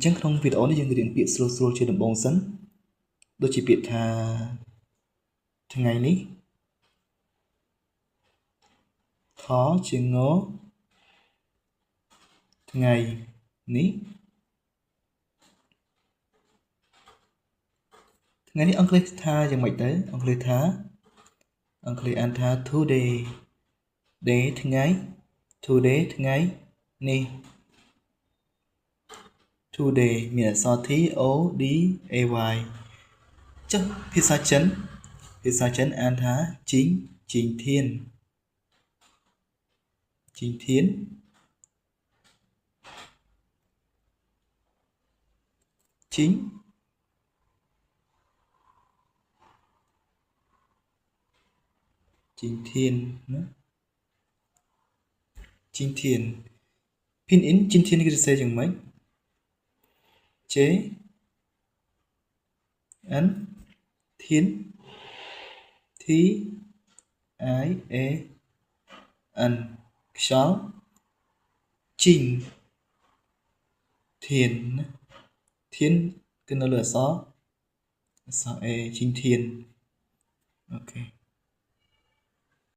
Chẳng không video nàyយើងរៀនពាក្យស្រួលៗជាដំបូងសិនដូចជាពាក្យថាថ្ងៃនេះខជាងថ្ងៃនេះថ្ងៃនេះអង់គ្លេសថាយ៉ាងម៉េចទៅអង់គ្លេសអានថា today day ថ្ងៃ today ថ្ងៃនេះ today មានអក្សរ T O D A Y ចុះភាសាចិនអានថាជីងធានជីងធានជីងធានណាជីងធាន pin in ជីងធាននេះគេសរសេរយ៉ាងម៉េច J N ធាន T I A N ខ្យល់ជីងធានណាធានគឺនៅលើអក្សរ A ជីងធានអូខេ